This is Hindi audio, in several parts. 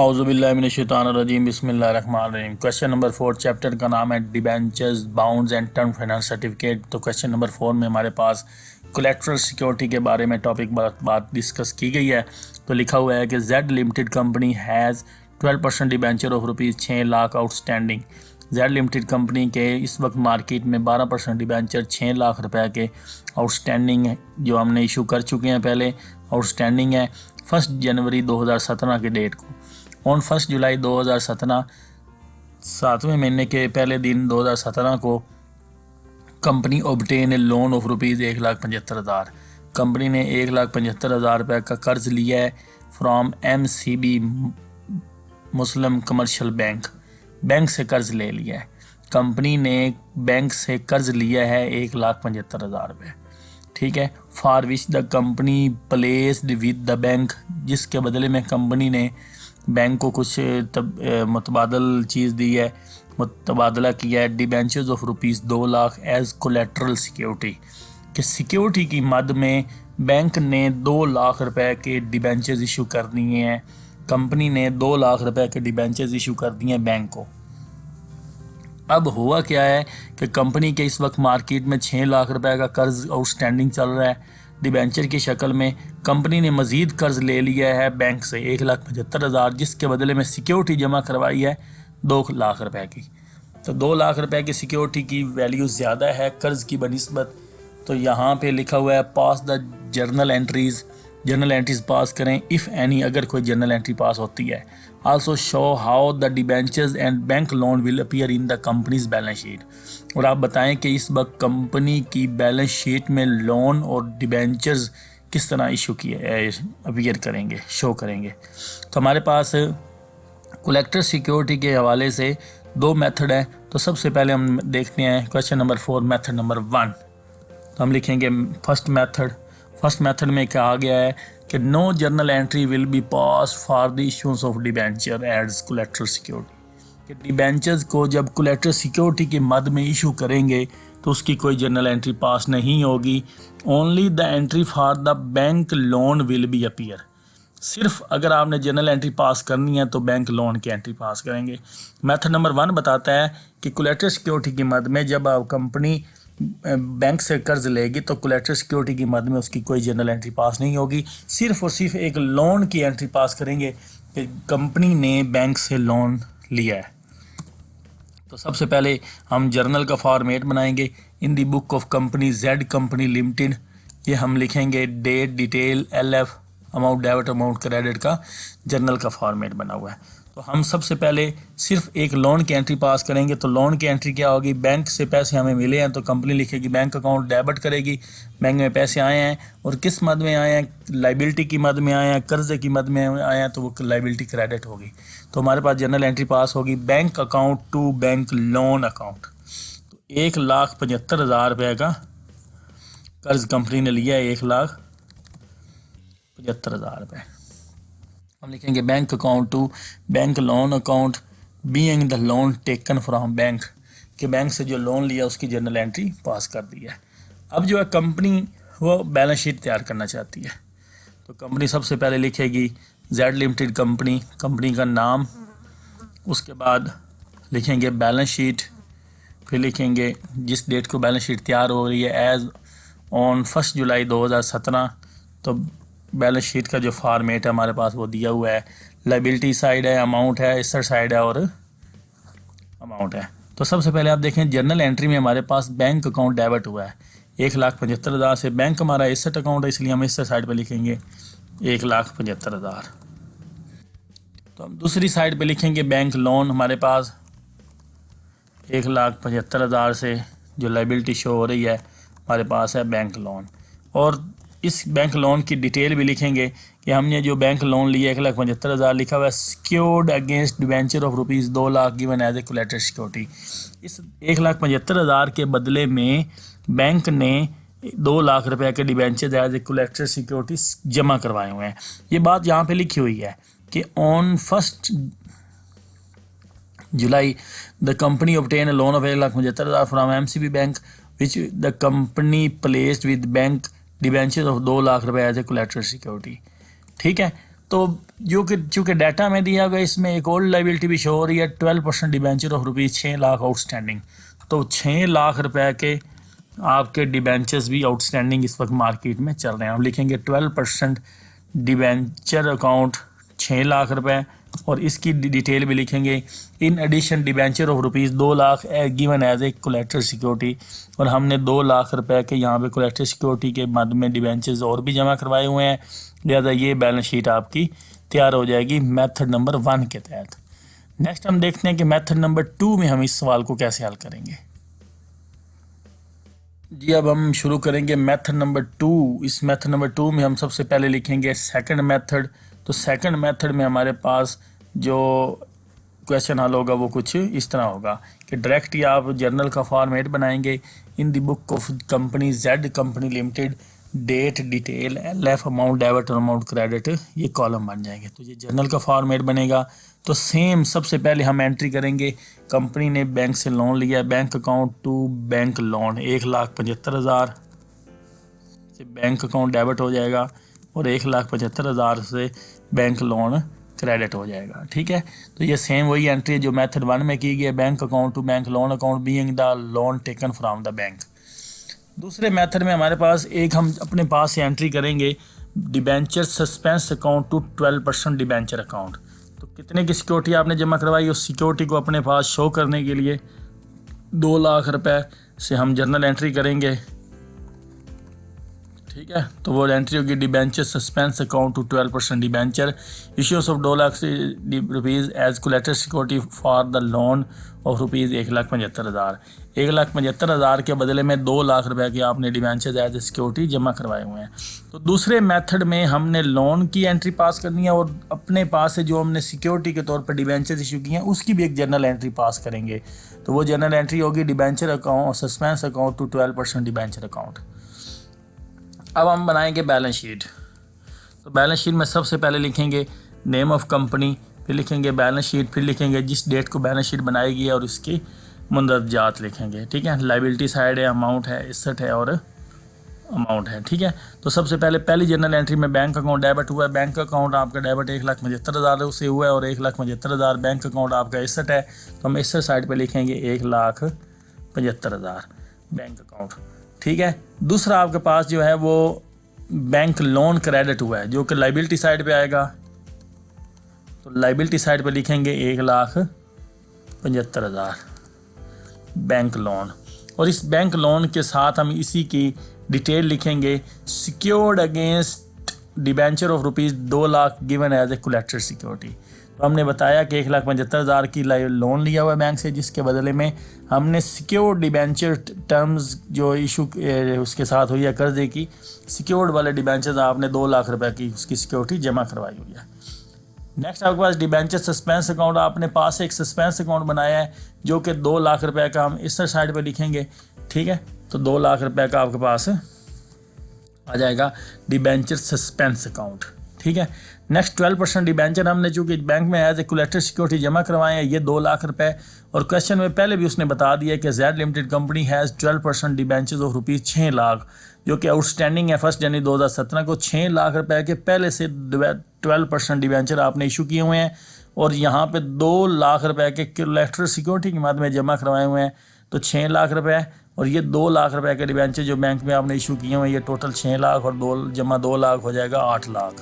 औज़ुबिल्लाहिमिनश्शैतानिर्रजीम बिस्मिल्लाहिर्रहमानिर्रहीम। क्वेश्चन नंबर 4 चैप्टर का नाम है debentures bounds and term finance certificate. तो क्वेश्चन नंबर 4 में हमारे पास कोलेट्रल सिक्योरिटी के बारे में टॉपिक बात डिस्कस की गई है। तो लिखा हुआ है कि Z limited company has 12% debenture of rupees 6 lakh outstanding. Z limited company के इस वक्त मार्केट में 12% डिबेंचर 6 लाख रुपए के आउटस्टैंडिंग है, जो हमने इशू कर चुके हैं पहले। आउटस्टैंडिंग है 1 जनवरी 2017 के डेट को। ऑन 1 जुलाई 2017 7वें महीने के पहले दिन 2017 को company obtain a loan of rupees 1,75,000। Company ने 1,75,000 रुपये का कर्ज लिया है from MCB Muslim commercial bank से कर्ज ले लिया है। कंपनी ने बैंक से कर्ज लिया है 1,75,000 रुपये, ठीक है। For which the company placed with the bank, जिसके बदले में कंपनी ने बैंक को कुछ मुतबादल चीज़ दी है, मुतबादला किया है debentures of rupees 2 lakh as collateral security. कि सिक्योरिटी की मद में बैंक ने 2 लाख रुपए के डिबेंचर्स इशू कर दिए हैं। कंपनी ने 2 लाख रुपए के डिबेंचर्स इशू कर दिए हैं बैंक को। अब हुआ क्या है कि कंपनी के इस वक्त मार्केट में 6 लाख रुपए का कर्ज आउटस्टैंडिंग चल रहा है डिबेंचर की शक्ल में। कंपनी ने मज़ीद कर्ज ले लिया है बैंक से 1,75,000, जिसके बदले में सिक्योरिटी जमा करवाई है 2 लाख रुपए की। तो 2 लाख रुपए की सिक्योरिटी की वैल्यू ज़्यादा है कर्ज की बनिस्बत। तो यहाँ पे लिखा हुआ है पास द जर्नल एंट्रीज़ पास करें इफ़ एनी, अगर कोई जर्नल एंट्री पास होती है। Also show how the debentures and bank loan will appear in the companies balance sheet. और आप बताएं कि इस वक्त कंपनी की बैलेंस शीट में लोन और डिबेंचर्स किस तरह इशू किए अपीयर करेंगे, शो करेंगे। तो हमारे पास कलेक्टर सिक्योरिटी के हवाले से 2 मेथड है। तो सबसे पहले हम देखते हैं क्वेश्चन नंबर 4 मेथड नंबर 1। तो हम लिखेंगे फर्स्ट मेथड में कहा गया है कि no journal entry will be pass for the इशूंस of debenture as collateral security. कि डिबेंचर्स को जब कोलेट्रल सिक्योरिटी के मद में इशू करेंगे तो उसकी कोई जर्नल एंट्री पास नहीं होगी। Only the entry for the bank loan will be appear. सिर्फ अगर आपने जर्नल एंट्री पास करनी है तो बैंक लोन की एंट्री पास करेंगे। मेथड नंबर 1 बताता है कि कोलेट्रल सिक्योरिटी की मद में जब आप कंपनी बैंक से कर्ज लेगी तो कोलेट्रल सिक्योरिटी की मद में उसकी कोई जर्नल एंट्री पास नहीं होगी। सिर्फ और सिर्फ एक लोन की एंट्री पास करेंगे कि कंपनी ने बैंक से लोन लिया है। तो सबसे पहले हम जर्नल का फॉर्मेट बनाएंगे। In the book of company Z company limited, ये हम लिखेंगे date detail LF amount debit amount credit का जर्नल का फॉर्मेट बना हुआ है। तो हम सबसे पहले सिर्फ एक लोन की एंट्री पास करेंगे। तो लोन की एंट्री क्या होगी, बैंक से पैसे हमें मिले हैं तो कंपनी लिखेगी बैंक अकाउंट डेबिट करेगी, बैंक में पैसे आए हैं और किस मद में आए हैं, लाइबिलिटी की मद में आए हैं, कर्जे की मद में आए हैं, तो वो लाइबिलिटी क्रेडिट होगी। तो हमारे पास जनरल एंट्री पास होगी bank account to bank loan account. तो 1,75,000 रुपये का कर्ज कंपनी ने लिया है, 1,75,000 रुपये। हम लिखेंगे bank account to bank loan account being the loan taken from bank, के बैंक से जो लोन लिया उसकी जनरल एंट्री पास कर दी है। अब जो है कंपनी वो बैलेंस शीट तैयार करना चाहती है। तो कंपनी सबसे पहले लिखेगी जेड लिमिटेड कंपनी का नाम, उसके बाद लिखेंगे बैलेंस शीट, फिर लिखेंगे जिस डेट को बैलेंस शीट तैयार हो रही है एज ऑन 1 जुलाई 2017। तो बैलेंस शीट का जो फॉर्मेट है हमारे पास वो दिया हुआ है, लाइबिलिटी साइड है, अमाउंट है, एसेट साइड है और अमाउंट है। तो सबसे पहले आप देखें जर्नल एंट्री में हमारे पास बैंक अकाउंट डेबिट हुआ है 1,75,000 से। बैंक हमारा एसेट अकाउंट है इसलिए हम एसेट साइड पे लिखेंगे 1,75,000। तो हम दूसरी साइड पे लिखेंगे बैंक लोन, हमारे पास 1,75,000 से जो लाइबिलिटी शो हो रही है हमारे पास है बैंक लोन। और इस बैंक लोन की डिटेल भी लिखेंगे कि हमने जो बैंक लोन लिया 1,75,000 लिखा हुआ है secured against debenture of rupees 2 lakh given as a collateral security. इस 1,75,000 के बदले में बैंक ने 2 लाख रुपए के debenture as a collateral security जमा करवाए हुए हैं। ये बात यहाँ पे लिखी हुई है कि on 1 July the company obtain a loan of 1,75,000 from MCB bank which the company placed with bank debenture of 2 lakh रुपए एज ए कोलेट्रल सिक्योरिटी। ठीक है, तो जो कि चूँकि डाटा में दिया गया इसमें एक ओल्ड लाइबिलिटी भी शो हो रही है 12% debenture of rupees 6 lakh outstanding. तो 6 लाख रुपए के आपके डिबेंचर्स भी आउटस्टैंडिंग इस वक्त मार्केट में चल रहे हैं। हम लिखेंगे 12% डिबेंचर अकाउंट 6 लाख रुपए और इसकी डिटेल भी लिखेंगे। In addition debenture of rupees 2 lakh given as a collateral security, और हमने 2 लाख रुपए के यहाँ पे कोलेटरल सिक्योरिटी के मद में डिबेंचर्स और भी जमा करवाए हुए हैं। लिहाजा ये बैलेंस शीट आपकी तैयार हो जाएगी मेथड नंबर 1 के तहत। नेक्स्ट हम देखते हैं कि मेथड नंबर 2 में हम इस सवाल को कैसे हल करेंगे। जी अब हम शुरू करेंगे मेथड नंबर 2। इस मेथड नंबर 2 में हम सबसे पहले लिखेंगे सेकंड मेथड। तो सेकंड मेथड में हमारे पास जो क्वेश्चन हल होगा वो कुछ इस तरह होगा कि डायरेक्ट ही आप जर्नल का फॉर्मेट बनाएंगे। In the book of company Z company limited date detail LF amount debit और अमाउंट क्रेडिट, ये कॉलम बन जाएंगे। तो ये जर्नल का फॉर्मेट बनेगा। तो सेम सबसे पहले हम एंट्री करेंगे, कंपनी ने बैंक से लोन लिया, bank account to bank loan 1,75,000 से बैंक अकाउंट डेबिट हो जाएगा और 1,75,000 से बैंक लोन क्रेडिट हो जाएगा। ठीक है, तो ये सेम वही एंट्री है जो मेथड 1 में की गई है, bank account to bank loan account being the loan taken from the bank. दूसरे मेथड में हमारे पास एक हम अपने पास से एंट्री करेंगे debenture suspense account to 12% debenture account. तो कितने की सिक्योरिटी आपने जमा करवाई, उस सिक्योरिटी को अपने पास शो करने के लिए 2 लाख रुपए से हम जर्नल एंट्री करेंगे। ठीक है, तो वो एंट्री होगी debenture suspense account to 12% debenture issues of 2 lakh rupees as collateral security for the loan of rupees 1,75,000। 1,75,000 के बदले में 2 लाख रुपए की आपने डिबेंचर एज ए सिक्योरिटी जमा करवाए हुए हैं। तो दूसरे मेथड में हमने लोन की एंट्री पास करनी है और अपने पास से जो हमने सिक्योरिटी के तौर पर डिबेंचर इशू की हैं उसकी भी एक जर्नल एंट्री पास करेंगे। तो वो जर्नल एंट्री होगी debenture account suspense account to 12% debenture account. अब हम बनाएंगे बैलेंस शीट। तो बैलेंस शीट में सबसे पहले लिखेंगे नेम ऑफ कंपनी, फिर लिखेंगे बैलेंस शीट, फिर लिखेंगे जिस डेट को बैलेंस शीट बनाएगी और उसकी मुंदरजात लिखेंगे। ठीक है, लाइबिलिटी साइड है, अमाउंट है, एसेट है और अमाउंट है। ठीक है, तो सबसे पहले पहली जनरल एंट्री में बैंक अकाउंट डेबिट हुआ है। बैंक अकाउंट आपका डेबिट 1,75,000 से हुआ है और 1,75,000 बैंक अकाउंट आपका एसेट है। तो हम एसेट साइड पे लिखेंगे 1,75,000 बैंक अकाउंट। ठीक है, दूसरा आपके पास जो है वो बैंक लोन क्रेडिट हुआ है जो कि लाइबिलिटी साइड पे आएगा। तो लाइबिलिटी साइड पे लिखेंगे 1,75,000 बैंक लोन, और इस बैंक लोन के साथ हम इसी की डिटेल लिखेंगे secured against debenture of rupees 2 lakh given as a collateral security. तो हमने बताया कि 1,75,000 की लोन लिया हुआ है बैंक से, जिसके बदले में हमने सिक्योर्ड डिबेंचर टर्म्स जो इशू उसके साथ हुई है कर्जे की, सिक्योर्ड वाले डिबेंचर आपने 2 लाख रुपए की उसकी सिक्योरिटी जमा करवाई हुई है। नेक्स्ट आपके पास डिबेंचर सस्पेंस अकाउंट, आपने पास एक सस्पेंस अकाउंट बनाया है जो कि 2 लाख रुपए का हम इस साइड पे लिखेंगे। ठीक है, तो 2 लाख रुपए का आपके पास आ जाएगा डिबेंचर सस्पेंस अकाउंट। ठीक है, नेक्स्ट 12% डिबेंचर हमने चूँकि बैंक में एज ए कोलेटरल सिक्योरिटी जमा करवाए हैं, ये 2 लाख रुपए, और क्वेश्चन में पहले भी उसने बता दिया कि Z limited company has 12% debentures of rupees 6 lakh जो कि आउटस्टैंडिंग है 1 जनवरी 2017 को। 6 लाख रुपए के पहले से 12% डिबेंचर आपने इशू किए हुए हैं और यहाँ पे 2 लाख रुपए के कोलेटरल सिक्योरिटी के माध्यम में जमा करवाए हुए हैं। तो 6 लाख रुपए और ये 2 लाख रुपए के डिबेंचर जो बैंक में आपने इशू किए हुए हैं, ये टोटल 6 लाख और 2 लाख हो जाएगा 8 लाख।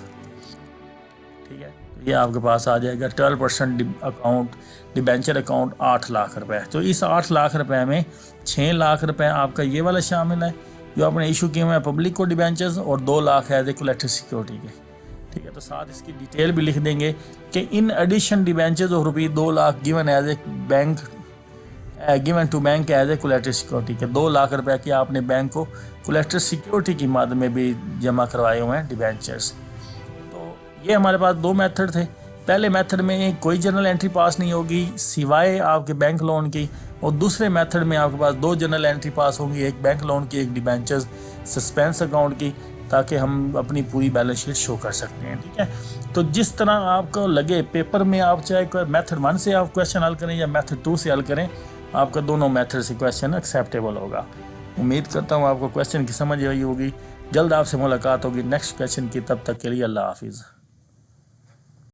ठीक है, तो ये आपके पास आ जाएगा 12% अकाउंट डिबेंचर अकाउंट 8 लाख रुपए। तो इस 8 लाख रुपए में 6 लाख रुपए आपका ये वाला शामिल है जो आपने इशू किए हुए हैं पब्लिक को डिबेंचर्स, और 2 lakh as a collateral security के। ठीक है, तो साथ इसकी डिटेल भी लिख देंगे कि in addition debentures of rupees 2 lakh given as a bank given to bank as a collateral security के 2 लाख रुपए की आपने बैंक को कोलेटरल सिक्योरिटी की माध्यम में भी जमा करवाए हुए हैं डिबेंचर्स। तो ये हमारे पास 2 मेथड थे। पहले मेथड में कोई जर्नल एंट्री पास नहीं होगी सिवाय आपके बैंक लोन की, और दूसरे मेथड में आपके पास 2 जर्नल एंट्री पास होंगी, एक बैंक लोन की, एक डिबेंचर्स सस्पेंस अकाउंट की, ताकि हम अपनी पूरी बैलेंस शीट शो कर सकते हैं। ठीक है, तो जिस तरह आपको लगे पेपर में, आप चाहे मेथड 1 से आप क्वेश्चन हल करें या मेथड 2 से हल करें, आपका दोनों मेथड से क्वेश्चन एक्सेप्टेबल होगा। उम्मीद करता हूँ आपको क्वेश्चन की समझ आई होगी। जल्द आपसे मुलाकात होगी नेक्स्ट क्वेश्चन की, तब तक के लिए अल्लाह हाफिज़।